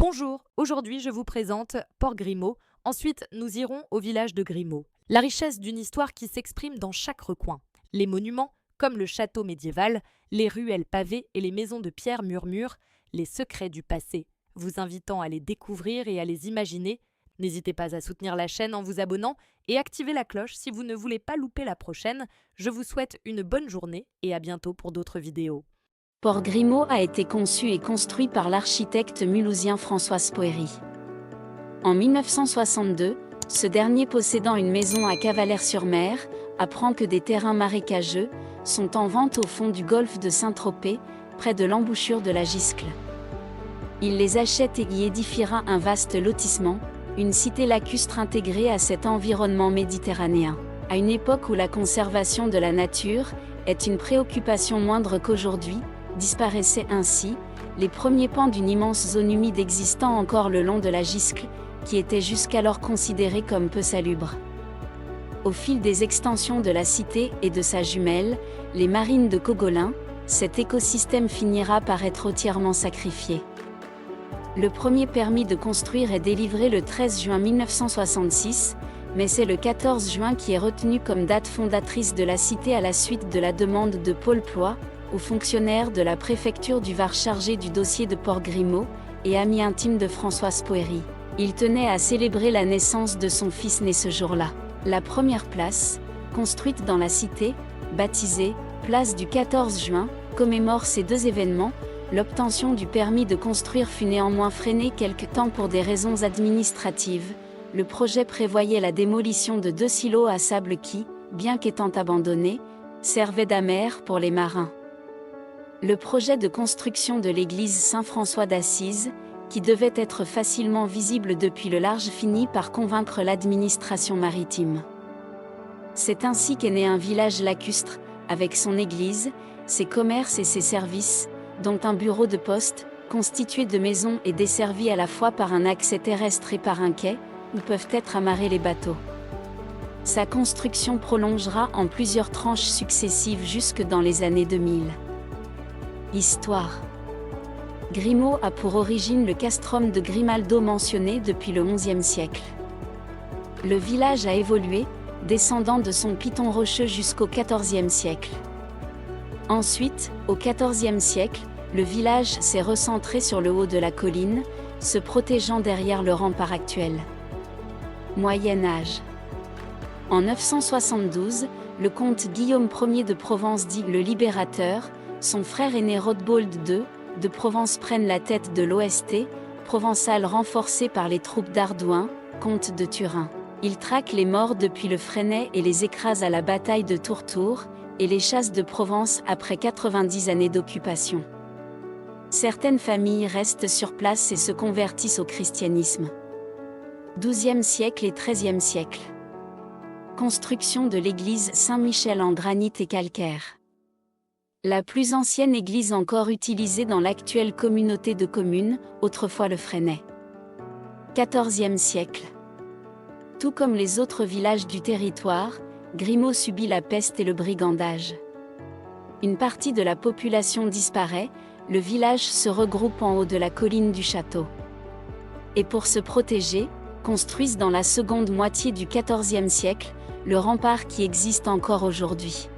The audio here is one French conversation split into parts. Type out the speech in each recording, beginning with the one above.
Bonjour, aujourd'hui je vous présente Port Grimaud, ensuite nous irons au village de Grimaud. La richesse d'une histoire qui s'exprime dans chaque recoin. Les monuments, comme le château médiéval, les ruelles pavées et les maisons de pierre murmurent les secrets du passé, vous invitant à les découvrir et à les imaginer. N'hésitez pas à soutenir la chaîne en vous abonnant et activer la cloche si vous ne voulez pas louper la prochaine. Je vous souhaite une bonne journée et à bientôt pour d'autres vidéos. Port Grimaud a été conçu et construit par l'architecte mulhousien François Spoerry. En 1962, ce dernier possédant une maison à Cavalère-sur-Mer, apprend que des terrains marécageux sont en vente au fond du golfe de Saint-Tropez, près de l'embouchure de la Giscle. Il les achète et y édifiera un vaste lotissement, une cité lacustre intégrée à cet environnement méditerranéen. À une époque où la conservation de la nature est une préoccupation moindre qu'aujourd'hui, disparaissaient ainsi les premiers pans d'une immense zone humide existant encore le long de la Giscle, qui était jusqu'alors considérée comme peu salubre. Au fil des extensions de la cité et de sa jumelle, les marines de Cogolin, cet écosystème finira par être entièrement sacrifié. Le premier permis de construire est délivré le 13 juin 1966, mais c'est le 14 juin qui est retenu comme date fondatrice de la cité à la suite de la demande de Paul Ploy, au fonctionnaire de la préfecture du Var chargé du dossier de Port Grimaud, et ami intime de François Spoerry. Il tenait à célébrer la naissance de son fils né ce jour-là. La première place, construite dans la cité, baptisée « Place du 14 juin », commémore ces deux événements. L'obtention du permis de construire fut néanmoins freinée quelque temps pour des raisons administratives. Le projet prévoyait la démolition de 2 silos à sable qui, bien qu'étant abandonnés, servaient d'amère pour les marins. Le projet de construction de l'église Saint-François d'Assise, qui devait être facilement visible depuis le large, finit par convaincre l'administration maritime. C'est ainsi qu'est né un village lacustre, avec son église, ses commerces et ses services, dont un bureau de poste, constitué de maisons et desservi à la fois par un accès terrestre et par un quai, où peuvent être amarrés les bateaux. Sa construction prolongera en plusieurs tranches successives jusque dans les années 2000. Histoire. Grimaud a pour origine le castrum de Grimaldo mentionné depuis le XIe siècle. Le village a évolué, descendant de son piton rocheux jusqu'au XIVe siècle. Ensuite, au XIVe siècle, le village s'est recentré sur le haut de la colline, se protégeant derrière le rempart actuel. Moyen Âge. En 972, le comte Guillaume Ier de Provence dit le Libérateur, son frère aîné Rodebold II, de Provence prennent la tête de l'OST, provençal renforcé par les troupes d'Ardouin, comte de Turin. Il traque les morts depuis le Fresnay et les écrase à la bataille de Tourtour, et les chasse de Provence après 90 années d'occupation. Certaines familles restent sur place et se convertissent au christianisme. XIIe siècle et XIIIe siècle. Construction de l'église Saint-Michel en granit et calcaire. La plus ancienne église encore utilisée dans l'actuelle communauté de communes, autrefois le Fresnay. XIVe siècle. Tout comme les autres villages du territoire, Grimaud subit la peste et le brigandage. Une partie de la population disparaît, le village se regroupe en haut de la colline du château. Et pour se protéger, construisent dans la seconde moitié du XIVe siècle, le rempart qui existe encore aujourd'hui.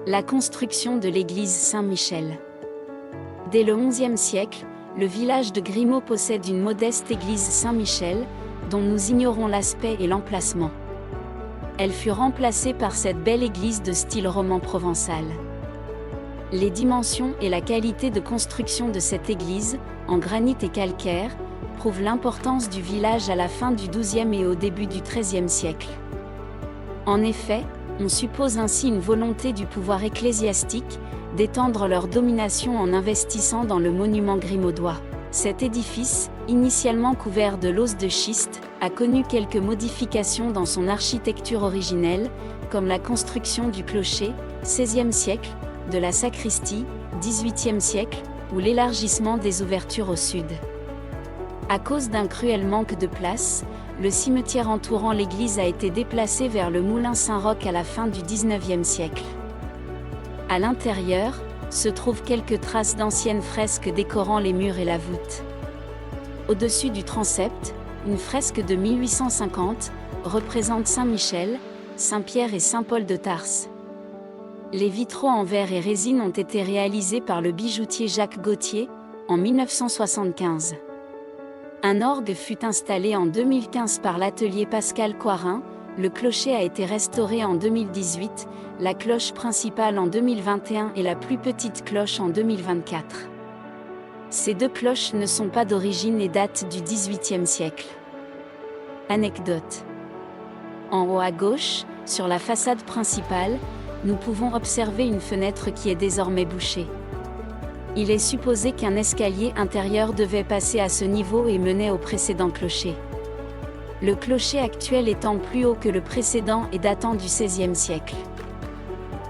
La construction de l'église Saint-Michel. Dès le XIe siècle, le village de Grimaud possède une modeste église Saint-Michel, dont nous ignorons l'aspect et l'emplacement. Elle fut remplacée par cette belle église de style roman provençal. Les dimensions et la qualité de construction de cette église, en granit et calcaire, prouvent l'importance du village à la fin du XIIe et au début du XIIIe siècle. En effet, on suppose ainsi une volonté du pouvoir ecclésiastique d'étendre leur domination en investissant dans le monument grimaudois. Cet édifice, initialement couvert de l'os de schiste, a connu quelques modifications dans son architecture originelle, comme la construction du clocher, XVIe siècle, de la sacristie, XVIIIe siècle, ou l'élargissement des ouvertures au sud. À cause d'un cruel manque de place, le cimetière entourant l'église a été déplacé vers le moulin Saint-Roch à la fin du XIXe siècle. À l'intérieur, se trouvent quelques traces d'anciennes fresques décorant les murs et la voûte. Au-dessus du transept, une fresque de 1850 représente Saint-Michel, Saint-Pierre et Saint-Paul de Tarse. Les vitraux en verre et résine ont été réalisés par le bijoutier Jacques Gauthier, en 1975. Un orgue fut installé en 2015 par l'atelier Pascal Coirin, le clocher a été restauré en 2018, la cloche principale en 2021 et la plus petite cloche en 2024. Ces deux cloches ne sont pas d'origine et datent du XVIIIe siècle. Anecdote. En haut à gauche, sur la façade principale, nous pouvons observer une fenêtre qui est désormais bouchée. Il est supposé qu'un escalier intérieur devait passer à ce niveau et menait au précédent clocher. Le clocher actuel étant plus haut que le précédent et datant du XVIe siècle.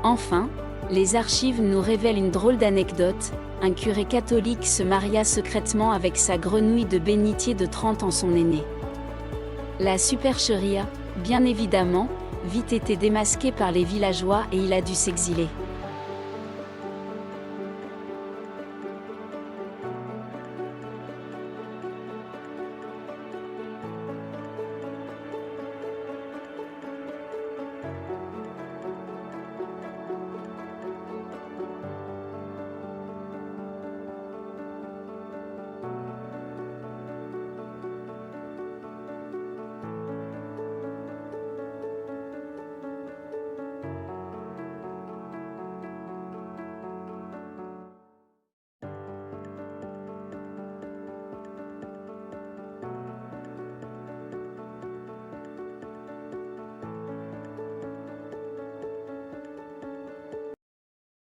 Enfin, les archives nous révèlent une drôle d'anecdote, un curé catholique se maria secrètement avec sa grenouille de bénitier de 30 ans son aîné. La supercherie a, bien évidemment, vite été démasquée par les villageois et il a dû s'exiler.